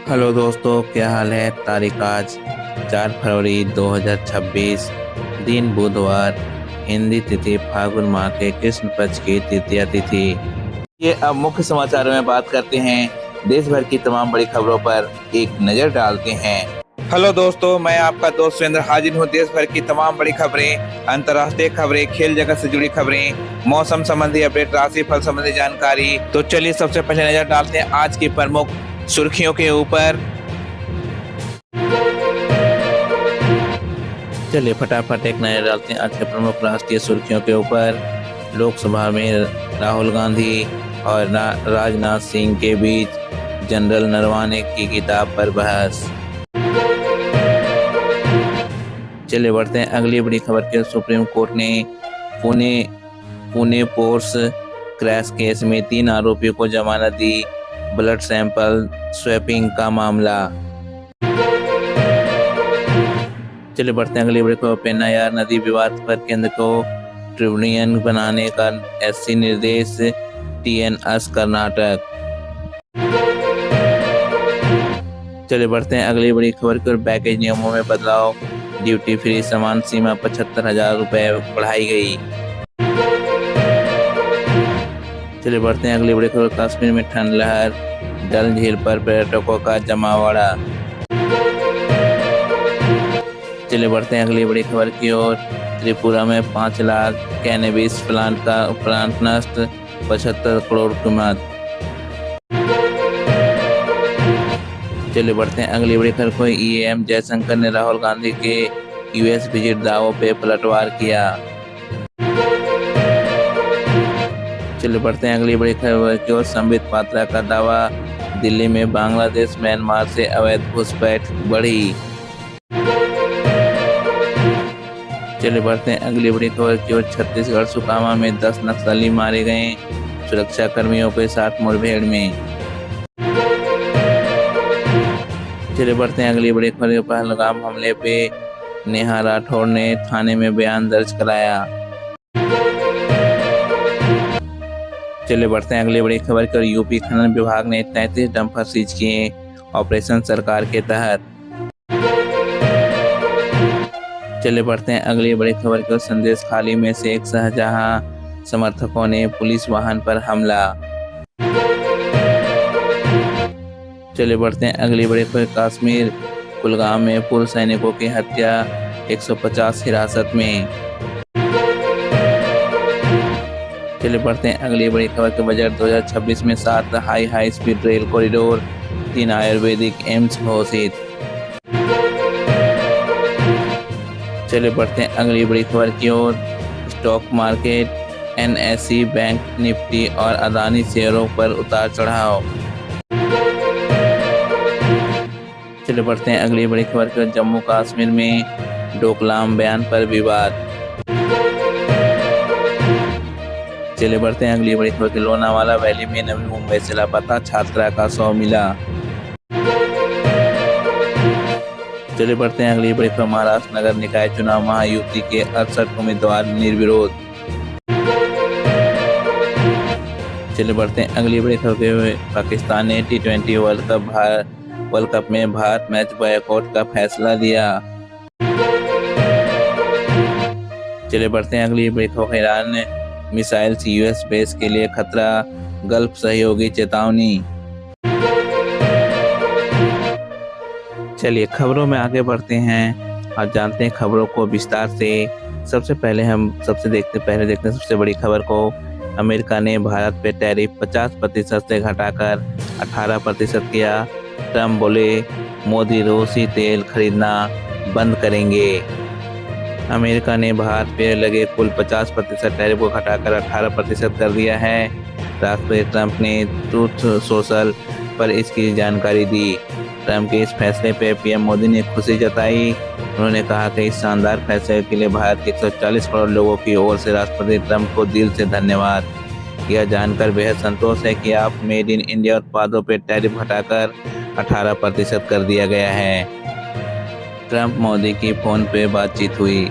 Hello दोस्तों, क्या हाल है। तारीख आज 4 फरवरी 2026, दिन बुधवार, हिंदी तिथि फाल्गुन माह के कृष्ण पक्ष की तृतीया तिथि। ये अब मुख्य समाचारों में बात करते हैं। देश भर की तमाम बड़ी खबरों पर एक नजर डालते हैं। हेलो दोस्तों, मैं आपका दोस्त सुरेंद्र हाजिर हूँ। देश भर की तमाम बड़ी खबरें, अंतर्राष्ट्रीय खबरें, खेल जगत से जुड़ी खबरें, मौसम संबंधी अपडेट, राशिफल संबंधी जानकारी। तो चलिए सबसे पहले नजर डालते हैं आज की प्रमुख सुर्खियों के ऊपर। चलिए फटाफट एक नजर डालते हैं आज के प्रमुख राष्ट्रीय सुर्खियों के ऊपर। लोकसभा में राहुल गांधी और राजनाथ सिंह के बीच जनरल नरवाने की किताब पर बहस। चलिए बढ़ते हैं अगली बड़ी खबर के। सुप्रीम कोर्ट ने पुणे पोर्ट्स क्रैश केस में 3 आरोपियों को जमानत दी। ब्लड सैंपल स्वैपिंग का मामला। चलिए बढ़ते हैं अगली बड़ी खबर। पेन्नायार नदी विवाद पर केंद्र को ट्रिब्यूनल बनाने का एससी निर्देश। टीएनएस कर्नाटक। चलिए बढ़ते हैं अगली बड़ी खबर की ओर। बैगेज नियमों में बदलाव, ड्यूटी फ्री सामान सीमा 75,000 रुपए बढ़ाई गई। चलिए बढ़ते हैं अगली बड़ी खबर। कश्मीर में ठंड लहर, डल झील पर पर्यटकों का जमावड़ा। चलिए बढ़ते हैं अगली बड़ी खबर की ओर। त्रिपुरा में 5 लाख कैनबिस प्लांट नष्ट, 75 करोड़ कीमत। चलिए बढ़ते हैं अगली बड़ी खबर को। ईएम जयशंकर ने राहुल गांधी के यूएस विजिट दावों पे पलटवार किया। चलिए बढ़ते हैं अगली बड़ी खबर की ओर। संबित पात्रा का दावा, दिल्ली में बांग्लादेश म्यांमार से अवैध घुसपैठ बढ़ी। चलिए बढ़ते हैं अगली बड़ी खबर की ओर। छत्तीसगढ़ सुकमा में 10 नक्सली मारे गए सुरक्षा कर्मियों के साथ मुठभेड़ में। चलिए बढ़ते हैं अगली बड़ी खबर। पहलगाम हमले पे नेहा राठौर ने थाने में बयान दर्ज कराया। चलिए बढ़ते हैं अगली बड़ी खबर की ओर। यूपी खनन विभाग ने 33 डंपर सीज किए ऑपरेशन सरकार के तहत। चलिए बढ़ते हैं अगली बड़ी खबर की ओर। संदेश खाली में शेख शाहजहां समर्थकों ने पुलिस वाहन पर हमला। चलिए बढ़ते हैं अगली बड़ी खबर। कश्मीर कुलगाम में पूर्व सैनिकों की हत्या, 150 हिरासत में। चलिए बढ़ते हैं अगली बड़ी खबर के। बजट 2026 में 7 हाई स्पीड रेल कॉरिडोर, 3 आयुर्वेदिक एम्स घोषित। चलिए बढ़ते हैं अगली बड़ी खबर की ओर। Stock market, NSE, bank Nifty और अदानी शेयरों पर उतार चढ़ाव। चलिए बढ़ते हैं अगली बड़ी खबर की ओर। जम्मू कश्मीर में डोकलाम बयान पर विवाद। चलिए बढ़ते हैं अगली बड़ी खबर की। लोनावाला वैली में नवी मुंबई से लापता छात्रा का शव मिला। चलिए बढ़ते हैं अगली बड़ी खबर। महाराष्ट्र नगर निकाय चुनाव, महायुति के 68 उम्मीदवार निर्विरोध। चलिए बढ़ते हैं अगली बड़ी खबर। पाकिस्तान ने T20 वर्ल्ड कप में भारत मैच बॉयकॉट का फैसला लिया। चलिए बढ़ते हैं अगली बड़ी खबर। ईरान मिसाइल से यूएस बेस के लिए खतरा, गल्फ सहयोगी चेतावनी। चलिए खबरों में आगे बढ़ते हैं और जानते हैं खबरों को विस्तार से। सबसे पहले देखते हैं सबसे बड़ी खबर को। अमेरिका ने भारत पे टैरिफ 50% से घटाकर 18% किया। ट्रम्प बोले मोदी रूसी तेल खरीदना बंद करेंगे। अमेरिका ने भारत पे लगे कुल 50% टैरिफ को घटाकर 18% कर दिया है। राष्ट्रपति ट्रंप ने ट्रूथ सोशल पर इसकी जानकारी दी। ट्रंप के इस फैसले पर पीएम मोदी ने खुशी जताई। उन्होंने कहा कि इस शानदार फैसले के लिए भारत के 140 करोड़ लोगों की ओर से राष्ट्रपति ट्रंप को दिल से धन्यवाद। यह जानकर बेहद संतोष है कि आप मेड इन इंडिया उत्पादों पर टैरिफ घटाकर 18% कर दिया गया है। ट्रंप मोदी की फोन पे बातचीत हुई।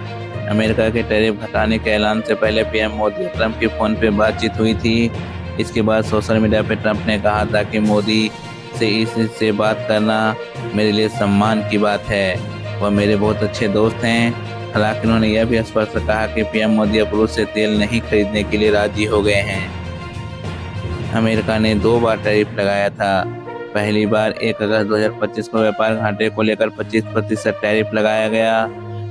अमेरिका के टैरिफ घटाने के ऐलान से पहले पीएम मोदी और ट्रंप की फोन पे बातचीत हुई थी। इसके बाद सोशल मीडिया पे ट्रंप ने कहा था कि मोदी से इससे बात करना मेरे लिए सम्मान की बात है। वह मेरे बहुत अच्छे दोस्त हैं। हालांकि उन्होंने यह भी स्पष्ट कहा कि पीएम मोदी अब रूस से तेल नहीं खरीदने के लिए राजी हो गए हैं। अमेरिका ने 2 बार टैरिफ लगाया था। पहली बार 1 अगस्त 2025 को व्यापार घाटे को लेकर 25% टैरिफ लगाया गया।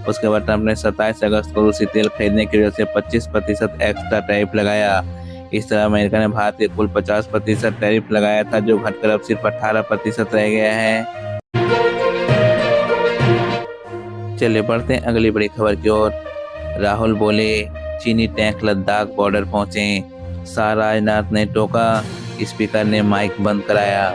उसके बाद ट्रंप ने 27 अगस्त को रूसी तेल खरीदने की वजह से 25% एक्स्ट्रा टैरिफ लगाया। इस तरह अमेरिका ने भारत के कुल 50% टैरिफ लगाया था, जो घटकर अब सिर्फ 18% रह गया है। चलिए बढ़ते हैं अगली बड़ी खबर की ओर। राहुल बोले चीनी टैंक लद्दाख बॉर्डर पहुंचे। शाह राजनाथ ने टोका, स्पीकर ने माइक बंद कराया।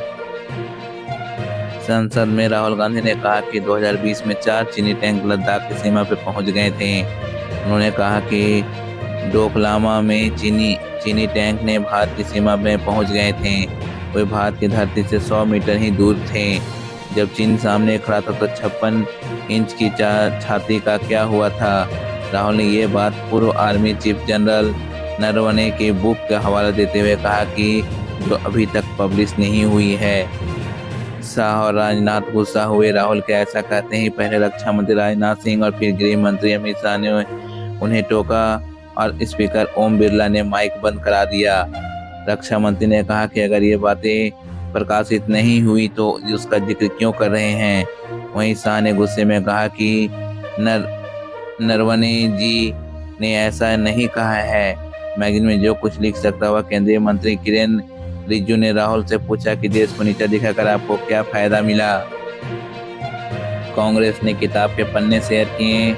संसद में राहुल गांधी ने कहा कि 2020 में 4 चीनी टैंक लद्दाख की सीमा पर पहुंच गए थे। उन्होंने कहा कि डोकलामा में चीनी टैंक ने भारत की सीमा में पहुंच गए थे। वे भारत की धरती से 100 मीटर ही दूर थे। जब चीन सामने खड़ा था तो 56 इंच की छाती का क्या हुआ था। राहुल ने ये बात पूर्व आर्मी चीफ जनरल नरवणे के बुक का हवाला देते हुए कहा कि जो अभी तक पब्लिश नहीं हुई है। शाह और राजनाथ गुस्सा हुए। राहुल के ऐसा कहते ही पहले रक्षा मंत्री राजनाथ सिंह और फिर गृह मंत्री अमित शाह ने उन्हें टोका और स्पीकर ओम बिरला ने माइक बंद करा दिया। रक्षा मंत्री ने कहा कि अगर ये बातें प्रकाशित नहीं हुई तो उसका जिक्र क्यों कर रहे हैं। वहीं शाह ने गुस्से में कहा कि नरवणे जी ने ऐसा नहीं कहा है। मैगजीन में जो कुछ लिख सकता हुआ केंद्रीय मंत्री किरेन रिजिजू ने राहुल से पूछा कि देश को नीचा दिखाकर आपको क्या फायदा मिला। कांग्रेस ने किताब के पन्ने शेयर किए।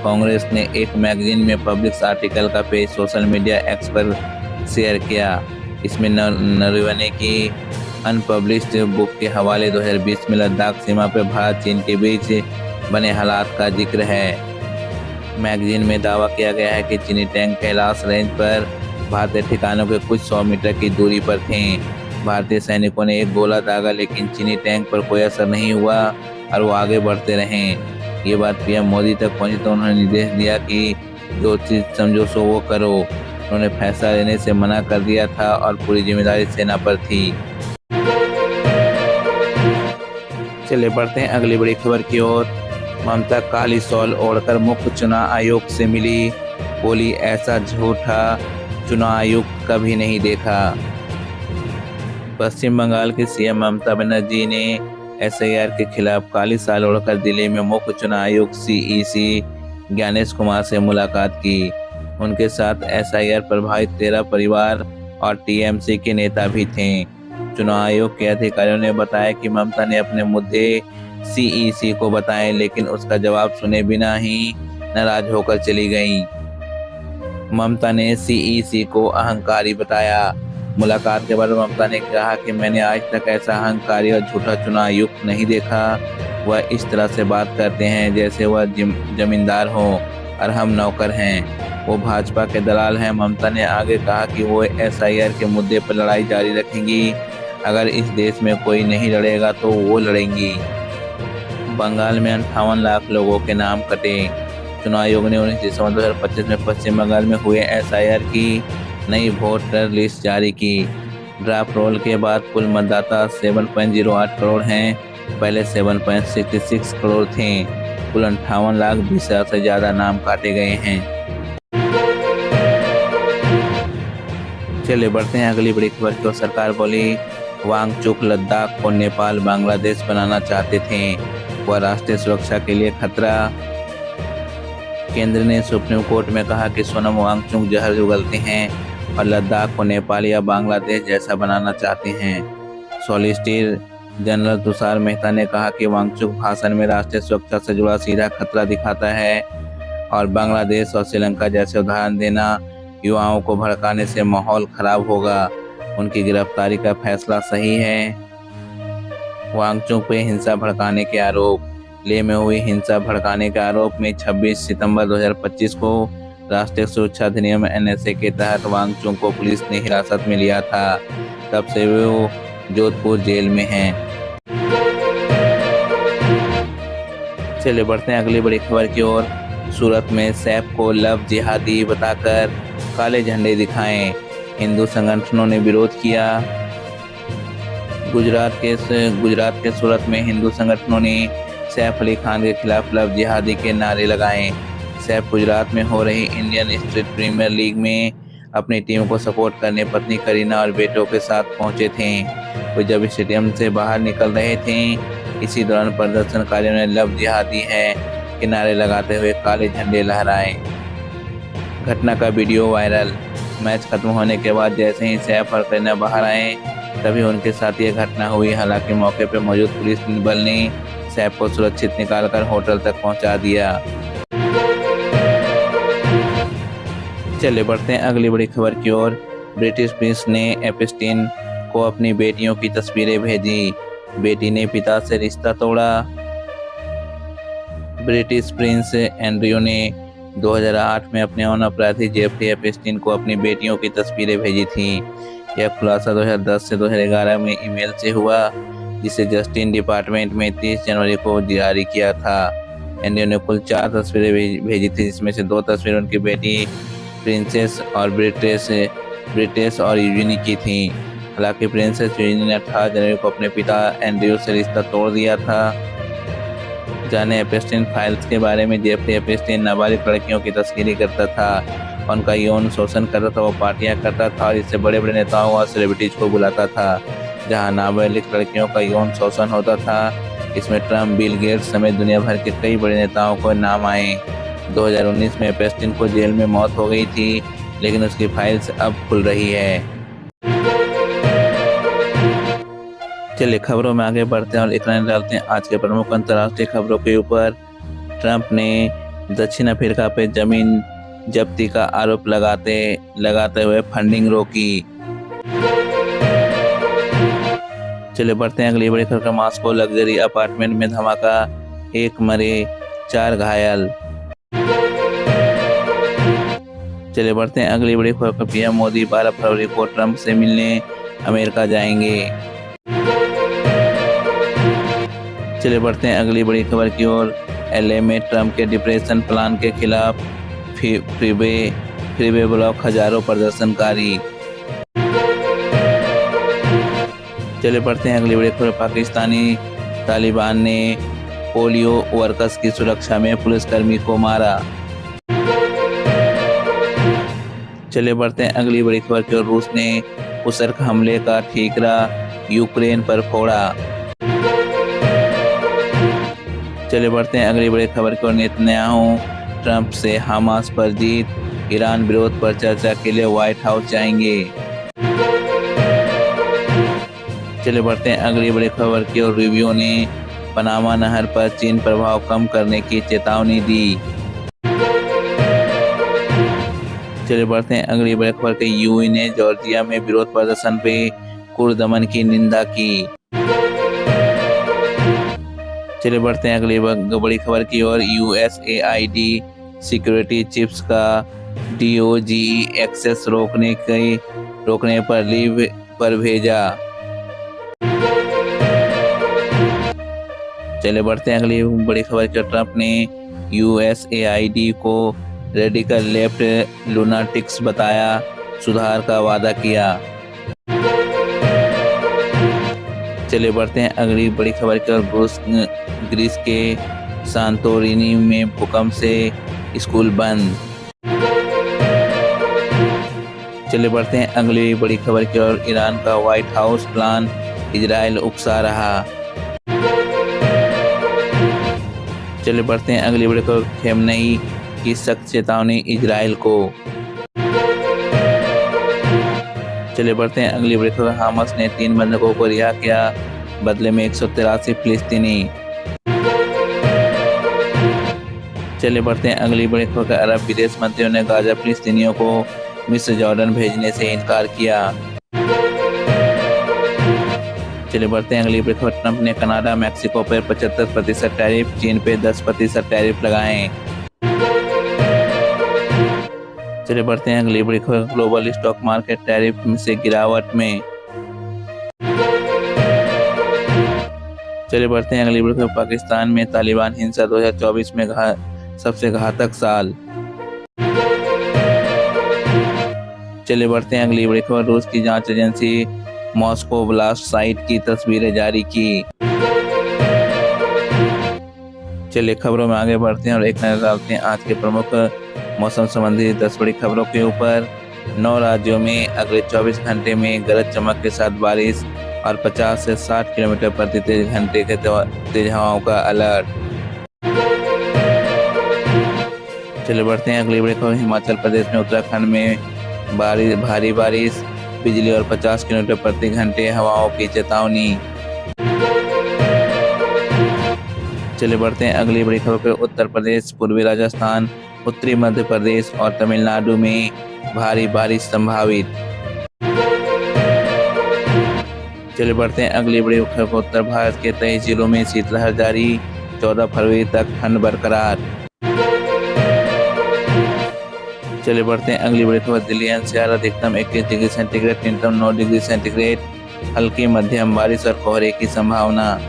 कांग्रेस ने एक मैगजीन में पब्लिश आर्टिकल का पेज सोशल मीडिया एक्स पर शेयर किया। इसमें नरवणे की अनपब्लिश्ड बुक के हवाले 2020 में लद्दाख सीमा पर भारत चीन के बीच बने हालात का जिक्र है। मैगजीन में दावा किया गया है कि चीनी टैंक कैलाश रेंज पर भारतीय ठिकानों के कुछ 100 मीटर की दूरी पर थे। भारतीय सैनिकों ने एक गोला दागा, लेकिन चीनी टैंक पर कोई असर नहीं हुआ और वो आगे बढ़ते रहे। ये बात पीएम मोदी तक पहुंची तो उन्होंने निर्देश दिया कि जो चीज समझो सो वो करो। उन्होंने फैसला लेने से मना कर दिया था और पूरी जिम्मेदारी सेना पर थी। चलिए बढ़ते हैं अगली बड़ी खबर की ओर। ममता काली शॉल ओढ़कर मुख्य चुनाव आयोग से मिली। बोली ऐसा झूठा चुनाव आयुक्त कभी नहीं देखा। पश्चिम बंगाल की सीएम ममता बनर्जी ने एसआईआर के खिलाफ काली शॉल ओढ़कर दिल्ली में मुख्य चुनाव आयुक्त सीईसी ज्ञानेश कुमार से मुलाकात की। उनके साथ एसआईआर प्रभावित 13 परिवार और टीएमसी के नेता भी थे। चुनाव आयोग के अधिकारियों ने बताया कि ममता ने अपने मुद्दे सीईसी को बताए, लेकिन उसका जवाब सुने बिना ही नाराज होकर चली गईं। ममता ने सीईसी को अहंकारी बताया। मुलाकात के बाद ममता ने कहा कि मैंने आज तक ऐसा अहंकारी और झूठा चुनाव आयुक्त नहीं देखा। वह इस तरह से बात करते हैं जैसे वह जमींदार हो और हम नौकर हैं। वो भाजपा के दलाल हैं। ममता ने आगे कहा कि वो एसआईआर के मुद्दे पर लड़ाई जारी रखेंगी। अगर इस देश में कोई नहीं लड़ेगा तो वो लड़ेंगी। बंगाल में 58 लाख लोगों के नाम कटे। चुनाव आयोग ने 19 दिसंबर 2025 में पश्चिम बंगाल में हुए एसआईआर की नई वोटर लिस्ट जारी की। ड्राफ्ट रोल के बाद कुल मतदाता 7.08 करोड़ हैं। पहले 7.66 करोड़ थे। कुल 58 लाख 20 हजार से ज्यादा नाम काटे गए हैं। चलिए बढ़ते हैं अगली बड़ी खबर की ओर। सरकार बोली वांगचुक लद्दाख को नेपाल बांग्लादेश बनाना चाहते थे। वह राष्ट्रीय सुरक्षा के लिए खतरा। केंद्र ने सुप्रीम कोर्ट में कहा कि सोनम वांगचुक जहर उगलते हैं और लद्दाख को नेपाल या बांग्लादेश जैसा बनाना चाहते हैं। सॉलिसिटर जनरल तुषार मेहता ने कहा कि वांगचुक भाषण में राष्ट्रीय सुरक्षा से जुड़ा सीधा खतरा दिखाता है और बांग्लादेश और श्रीलंका जैसे उदाहरण देना युवाओं को भड़काने से माहौल खराब होगा। उनकी गिरफ्तारी का फैसला सही है। वांगचुक पे हिंसा भड़काने के आरोप। लेह में हुई हिंसा भड़काने के आरोप में 26 सितंबर 2025 को राष्ट्रीय सुरक्षा अधिनियम एनएसए के तहत वांगचुक को पुलिस ने हिरासत में लिया था। तब से वो जोधपुर जेल में हैं। चलिए बढ़ते हैं अगली बड़ी खबर की ओर। सूरत में सैफ को लव जिहादी बताकर काले झंडे दिखाएं। हिंदू संगठनों ने विरोध किया। गुजरात के सूरत में हिंदू संगठनों ने सैफ अली खान के खिलाफ लव जिहादी के नारे लगाए। सैफ गुजरात में हो रही इंडियन स्ट्रीट प्रीमियर लीग में अपनी टीम को सपोर्ट करने पत्नी करीना और बेटों के साथ पहुंचे थे। वो जब स्टेडियम से बाहर निकल रहे थे, इसी दौरान प्रदर्शनकारियों ने लव जिहादी है के नारे लगाते हुए काले झंडे लहराए। घटना का वीडियो वायरल। मैच खत्म होने के बाद जैसे ही सैफ और करीना बाहर आए, तभी उनके साथ ये घटना हुई। हालांकि मौके पर मौजूद पुलिस बल ने सैफ को सुरक्षित निकालकर होटल तक पहुंचा दिया। चले बढ़ते हैं अगली बड़ी खबर की ओर। ब्रिटिश प्रिंस ने एप्स्टीन को अपनी बेटियों की तस्वीरें भेजी। बेटी ने पिता से रिश्ता तोड़ा। ब्रिटिश प्रिंस एंड्रयू ने 2008 में अपने अन अपराधी जेफरी एप्स्टीन को अपनी बेटियों की तस्वीरें भेजी थी। यह खुलासा 2010 से 2011 में ईमेल से हुआ, जिसे जस्टिस डिपार्टमेंट में 30 जनवरी को जारी किया था। एंड्रयू ने कुल 4 तस्वीरें भेजी थी, जिसमें से 2 तस्वीरें उनकी बेटी प्रिंसेस और यूजिनी की थी। हालांकि प्रिंसेस यूजिनी ने 18 जनवरी को अपने पिता एंड्रयू से रिश्ता तोड़ दिया था। जाने एप्स्टीन फाइल्स के बारे में। जेफरी एप्स्टीन नाबालिग लड़कियों की तस्करी करता था, उनका यौन शोषण करता था, वो पार्टियां करता था और इससे बड़े बड़े नेताओं और सेलिब्रिटीज को बुलाता था, जहां नाबालिग लड़कियों का यौन शोषण होता था। इसमें ट्रम्प, बिल गेट्स समेत दुनिया भर के कई बड़े नेताओं को नाम आए। 2019 में एप्स्टीन को जेल में मौत हो गई थी, लेकिन उसकी फाइल्स अब खुल रही है। चलिए खबरों में आगे बढ़ते हैं और एक नजर डालते हैं आज के प्रमुख अंतर्राष्ट्रीय खबरों के ऊपर। ट्रंप ने दक्षिण अफ्रीका पे जमीन जब्ती का आरोप लगाते हुए फंडिंग रोकी। चलिए बढ़ते हैं अगली बड़ी खबर। मॉस्को लग्जरी अपार्टमेंट में धमाका, 1 मरे 4 घायल। चलिए बढ़ते हैं अगली बड़ी खबर। पीएम मोदी 12 फरवरी को ट्रंप से मिलने अमेरिका जाएंगे। चलिए बढ़ते हैं अगली बड़ी खबर की ओर। एलए में ट्रंप के डिप्रेशन प्लान के खिलाफ फ्रीवे ब्लॉक हजारों प्रदर्शनकारी। चलिए बढ़ते हैं अगली बड़ी खबर। पाकिस्तानी तालिबान ने पोलियो वर्कर्स की सुरक्षा में पुलिसकर्मी को मारा। चलिए बढ़ते हैं अगली बड़ी खबर की ओर। रूस ने कुसर्क हमले का ठीकरा यूक्रेन पर फोड़ा। चलिए बढ़ते हैं अगली बड़ी खबर की ओर। नेतन्याहू ट्रंप से हमास पर जीत, ईरान विरोध पर चर्चा के लिए व्हाइट हाउस जाएंगे। चलिए बढ़ते हैं अगली बड़ी खबर की ओर। रिव्यू ने पनामा नहर पर चीन प्रभाव कम करने की चेतावनी दी। चलिए बढ़ते हैं अगली बड़ी खबर के। यूएन ने जॉर्जिया में विरोध प्रदर्शन पे कुर्द दमन की निंदा की। चलिए बढ़ते हैं अगली बड़ी खबर की ओर। यूएसएआईडी सिक्योरिटी चिप्स का डीओजी एक्सेस रोकने पर लीव पर भेजा। चलिए बढ़ते हैं अगली बड़ी खबर की। ट्रंप ने यूएसएआईडी को रेडिकल लेफ्ट लुनाटिक्स बताया, सुधार का वादा किया। चलिए बढ़ते हैं अगली बड़ी खबर की ओर। ग्रीस के सांतोरिनी में भूकंप से स्कूल बंद। चलिए बढ़ते हैं अगली बड़ी खबर की ओर। ईरान का व्हाइट हाउस प्लान इजराइल उकसा रहा। चलिए बढ़ते हैं अगली बड़ी खबर। खेमनेई की सख्त चेतावनी इजराइल को। चलिए बढ़ते हैं अगली बड़ी खबर। हमास ने 3 बंधकों को रिहा किया, बदले में 183 फिलिस्तीनी। चलिए बढ़ते हैं अगली बड़ी खबर। अरब विदेश मंत्रियों ने गाजा फिलिस्तीनियों को मिस्र जॉर्डन भेजने से इनकार किया। चलिए बढ़ते हैं अगली बड़ी खबर। ट्रंप ने कनाडा मैक्सिको पर 75% टैरिफ, चीन पे 10% टैरिफ लगाए। चलिए बढ़ते हैं अगली बड़ी खबर। ग्लोबल स्टॉक मार्केट टैरिफ से गिरावट में। चलिए बढ़ते हैं अगली बड़ी खबर। पाकिस्तान में तालिबान हिंसा 2024 में सबसे घातक साल। चलिए बढ़ते हैं अगली बड़ी खबर। रूस की जांच एजेंसी मॉस्को ब्लास्ट साइट की तस्वीरें जारी की। चलिए खबरों में आगे बढ़ते हैं और एक नजर डालते हैं आज के प्रमुख मौसम संबंधी 10 बड़ी खबरों के ऊपर। 9 राज्यों में अगले 24 घंटे में गरज चमक के साथ बारिश और 50 से 60 किलोमीटर प्रति घंटे के तेज हवाओं का अलर्ट। चलिए बढ़ते हैं अगली बड़ी खबर। हिमाचल प्रदेश में उत्तराखंड में भारी बारिश, बिजली और 50 किलोमीटर प्रति घंटे हवाओं की चेतावनी। चलिए बढ़ते हैं अगली बड़ी खबर पर। उत्तर प्रदेश, पूर्वी राजस्थान, उत्तरी मध्य प्रदेश और तमिलनाडु में भारी बारिश संभावित। चलिए बढ़ते हैं अगली बड़ी खबर पर। उत्तर भारत के 23 जिलों में शीतलहर जारी, 14 फरवरी तक ठंड बरकरार। चलिए बढ़ते हैं अगली बड़ी खबर। दिल्ली एनसीआर अधिकतम 21 डिग्री सेंटीग्रेड, न्यूनतम 9 डिग्री सेंटीग्रेड, हल्की मध्यम बारिश और कोहरे की संभावना।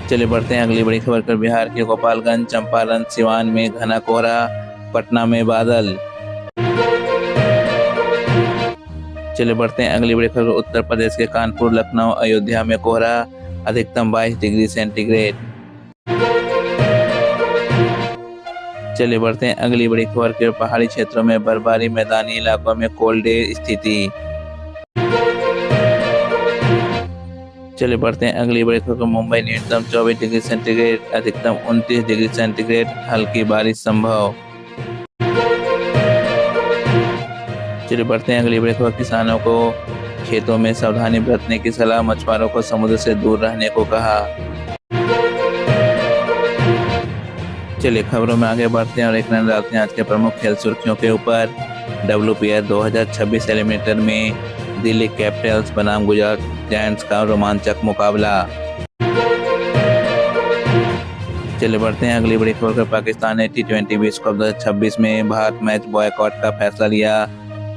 चलिए बढ़ते हैं अगली बड़ी खबर पर। बिहार के गोपालगंज, चंपारण, सिवान में घना कोहरा, पटना में बादल। चलिए बढ़ते हैं अगली बड़ी खबर। उत्तर प्रदेश के कानपुर, लखनऊ, अयोध्या में कोहरा, अधिकतम 22 डिग्री सेंटीग्रेड। चलिए बढ़ते हैं अगली बड़ी खबर के। पहाड़ी क्षेत्रों में बर्फबारी, मैदानी इलाकों में कोल्ड डे स्थिति। चलिए बढ़ते हैं अगली बड़ी खबर। मुंबई न्यूनतम 24 डिग्री सेंटीग्रेड, अधिकतम 29 डिग्री सेंटीग्रेड, हल्की बारिश संभव। चलिए बढ़ते हैं अगली बड़ी खबर। किसानों को खेतों में सावधानी बरतने की सलाह, मछुआरों को समुद्र से दूर रहने को कहा। चलिए खबरों में आगे बढ़ते हैं और एक नजर डालते हैं आज के प्रमुख खेल सुर्खियों के ऊपर। WPL 2026 एलिमिनेटर में दिल्ली कैपिटल्स बनाम गुजरात जायंट्स का रोमांचक मुकाबला। चलिए बढ़ते हैं अगली बड़ी खबर। पाकिस्तान ने T20 विश्व कप 2026 में भारत मैच बॉयकॉट का फैसला लिया,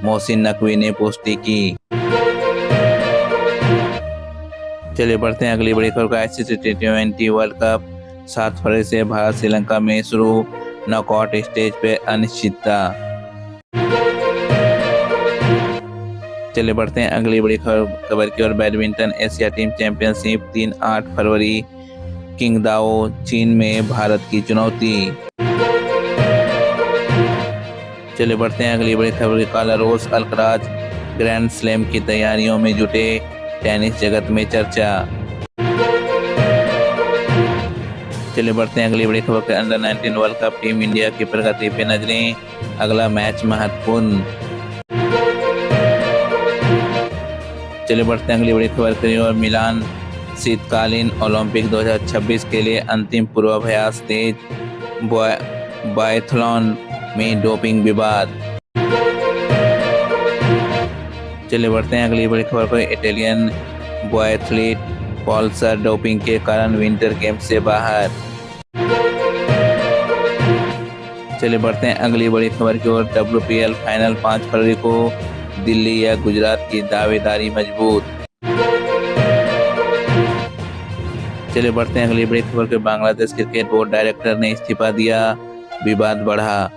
मोहसिन नकवी ने पुष्टि की। चलिए बढ़ते हैं अगली बड़ी खबर। ICC T20 वर्ल्ड कप 7 फरवरी से भारत श्रीलंका में शुरू, नॉकआउट स्टेज पे अनिश्चितता। चलिए बढ़ते हैं अगली बड़ी खबर की ओर। बैडमिंटन एशिया टीम चैंपियनशिप 3-8 फरवरी, किंगदाओ, चीन में भारत की चुनौती। चलिए बढ़ते हैं अगली बड़ी खबर। कार्लोस अल्कराज ग्रैंड स्लैम की तैयारियों में जुटे, टेनिस जगत में चर्चा। चलिए बढ़ते हैं अगली बड़ी खबर के। Under 19 world cup team India की प्रगति पे नजरें, अगला मैच महत्वपूर्ण। चलिए बढ़ते हैं अगली बड़ी खबर की ओर। मिलान शीतकालीन ओलंपिक 2026 के लिए अंतिम पूर्वाभ्यास तेज, बायथलॉन में डोपिंग विवाद। चलिए बढ़ते हैं अगली बड़ी खबर पर। इटालियन बायथलीट पॉल्सर डोपिंग के कारण विंटर गेम्स से बाहर। चलिए बढ़ते हैं अगली बड़ी खबर की ओर। WPL फाइनल 5 फरवरी को, दिल्ली या गुजरात की दावेदारी मजबूत। चलिए बढ़ते हैं अगली बड़ी खबर के। बांग्लादेश क्रिकेट बोर्ड डायरेक्टर ने इस्तीफा दिया, विवाद बढ़ा।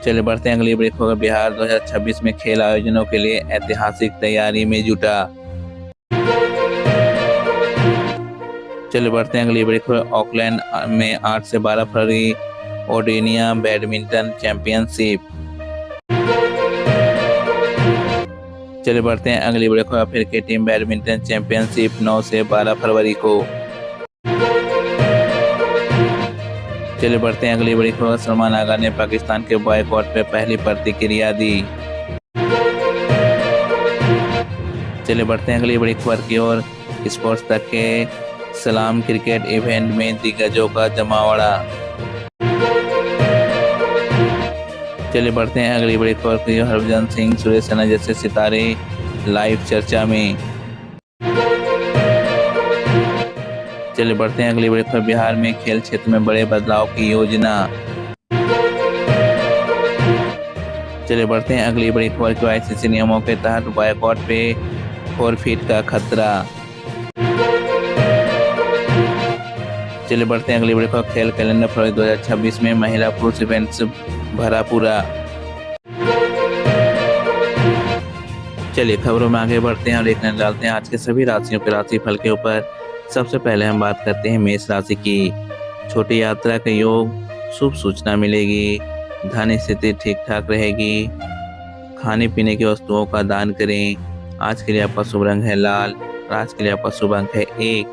चलिए बढ़ते हैं अगली बड़ी खबर। बिहार 2026 में खेल आयोजनों के लिए ऐतिहासिक तैयारी में जुटा। चलिए बढ़ते हैं अगली बड़ी खबर। ऑकलैंड में 8 से 12 फरवरी ओडेनिया बैडमिंटन चैंपियनशिप। चलिए बढ़ते हैं अगली बड़ी खबर। अफ्रीकी टीम बैडमिंटन चैंपियनशिप 9 से 12 फरवरी को। चलिए बढ़ते हैं अगली बड़ी खबर। सलमान आगा ने पाकिस्तान के बॉयकॉट पर पहली प्रतिक्रिया दी। चलिए बढ़ते हैं अगली बड़ी खबर की ओर। स्पोर्ट्स तक के सलाम क्रिकेट इवेंट में दिग्गजों का जमावड़ा। चलिए बढ़ते हैं अगली बड़ी खबर की। हरभजन सिंह, सुरेश रैना जैसे सितारे लाइव चर्चा में। चलिए बढ़ते हैं अगली बड़ी खबर। बिहार में खेल क्षेत्र में बड़े बदलाव की योजना। चलिए बढ़ते हैं अगली बड़ी खबर की। ICC नियमों के तहत बॉयकॉट पे फोरफिट का खतरा। चलिए बढ़ते हैं अगली बड़ी खबर। खेल कैलेंडर फरवरी 2026 में महिला पुरुष इवेंट्स भरा पूरा। चलिए खबरों में आगे बढ़ते हैं और एक नजर डालते हैं आज के सभी राशियों के राशिफल के ऊपर। सबसे पहले हम बात करते हैं मेष राशि की। छोटी यात्रा का योग, शुभ सूचना मिलेगी, धन स्थिति ठीक ठाक रहेगी। खाने पीने की वस्तुओं का दान करें। आज के लिए आपका शुभ रंग है लाल और आज के लिए आपका शुभ अंक है 1।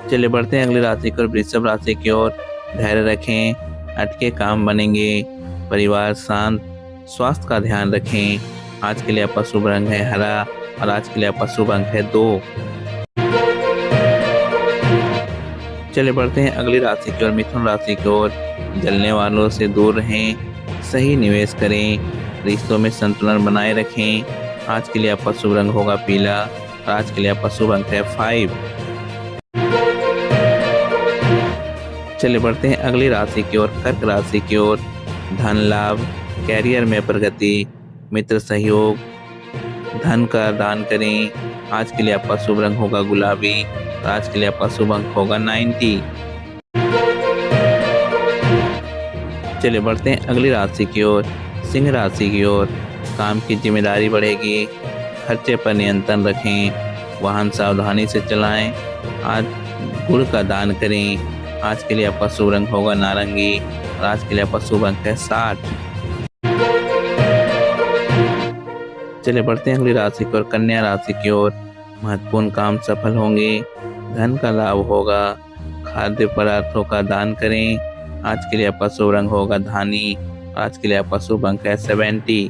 चलिए बढ़ते हैं अगली राशि की ओर, वृषभ राशि की ओर। धैर्य रखें, अटके काम बनेंगे। परिवार शांत, स्वास्थ्य का ध्यान रखें। आज के लिए आपका शुभ रंग है हरा और आज के लिए आपका शुभ अंक है 2। चलिए बढ़ते हैं अगली राशि की ओर, मिथुन राशि की ओर। जलने वालों से दूर रहें, सही निवेश करें। रिश्तों में संतुलन बनाए रखें। आज के लिए आपका शुभ रंग होगा पीला और आज के लिए आपका शुभ अंक है 5। चलिए बढ़ते हैं अगली राशि की ओर, कर्क राशि की ओर। धन लाभ, कैरियर में प्रगति, मित्र सहयोग, धन का दान करें। आज के लिए आपका शुभ रंग होगा गुलाबी और आज के लिए आपका शुभ अंक होगा 90। चलिए बढ़ते हैं अगली राशि की ओर, सिंह राशि की ओर। काम की जिम्मेदारी बढ़ेगी, खर्चे पर नियंत्रण रखें। वाहन सावधानी से चलाएं। आज गुड़ का दान करें। आज के लिए आपका शुभ रंग होगा नारंगी और आज के लिए आपका शुभ अंक है 60। चलिए बढ़ते हैं अगली राशि की ओर, कन्या राशि की ओर। महत्वपूर्ण काम सफल होंगे, धन का लाभ होगा। खाद्य पदार्थों का दान करें। आज के लिए आपका शुभ रंग होगा धानी और आज के लिए आपका शुभ अंक है 70।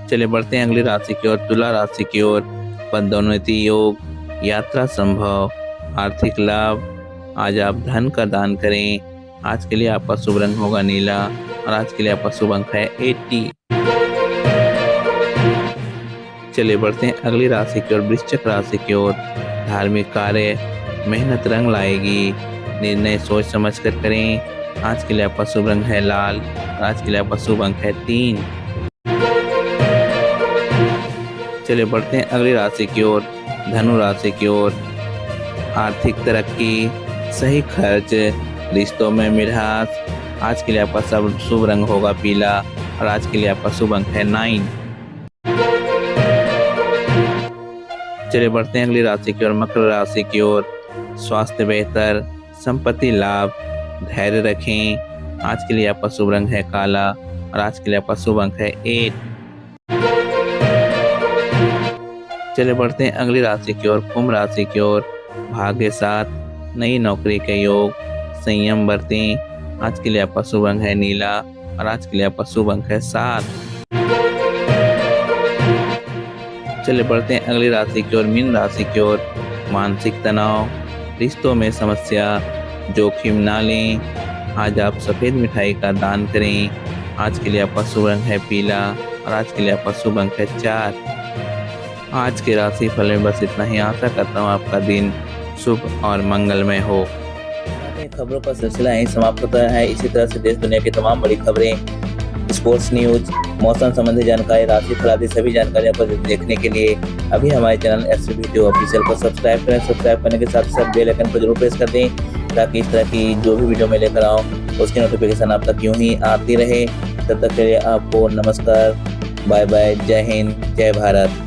चलिए बढ़ते हैं अगली राशि की ओर, तुला राशि की ओर। पदोन्नति योग, यात्रा संभव, आर्थिक लाभ। आज आप धन का दान करें। आज के लिए आपका शुभ रंग होगा नीला और आज के लिए आपका शुभ अंक है 80। चलिए बढ़ते हैं अगली राशि की ओर, वृश्चिक राशि की ओर। धार्मिक कार्य, मेहनत रंग लाएगी। निर्णय सोच समझ कर करें। आज के लिए आपका शुभ रंग है लाल और आज के लिए आपका शुभ अंक है 3। चलिए बढ़ते हैं अगली राशि की ओर, धनु राशि की ओर। आर्थिक तरक्की, सही खर्च, रिश्तों में मिठास। आज के लिए आपका सब शुभ रंग होगा पीला और आज के लिए आपका शुभ अंक है 9। चलिए बढ़ते हैं अगली राशि की ओर, मकर राशि की ओर। स्वास्थ्य बेहतर, संपत्ति लाभ, धैर्य रखें। आज के लिए आपका शुभ रंग है काला और आज के लिए आपका शुभ अंक है 8। चलिए बढ़ते हैं अगली राशि की ओर, कुंभ राशि की ओर। भाग्य साथ, नई नौकरी के योग, संयम बरतें। आज के लिए आपका शुभ रंग है नीला और आज के लिए आपका शुभ अंक है 7। चलिए बढ़ते हैं अगली राशि की ओर, मीन राशि की ओर। मानसिक तनाव, रिश्तों में समस्या, जोखिम ना लें। आज आप सफेद मिठाई का दान करें। आज के लिए आपका शुभ रंग है पीला और आज के लिए आपका शुभ अंक है 4। आज के राशि फल में बस इतना ही। आशा करता हूँ आपका दिन शुभ और मंगलमय हो। खबरों का सिलसिला यहीं समाप्त होता है। इसी तरह से देश दुनिया की तमाम बड़ी खबरें, स्पोर्ट्स न्यूज, मौसम संबंधी जानकारी, राशि फल आदि सभी जानकारियों को देखने के लिए अभी हमारे चैनल एसवी वीडियो ऑफिशियल को सब्सक्राइब करें। सब्सक्राइब करने के साथ साथ बेल आइकन को जरूर प्रेस कर दें ताकि इस तरह की जो भी वीडियो मैं लेकर आऊँ उसकी नोटिफिकेशन आप तक यूं ही आती रहे। तब तक के लिए आपको नमस्कार, बाय बाय, जय हिंद, जय भारत।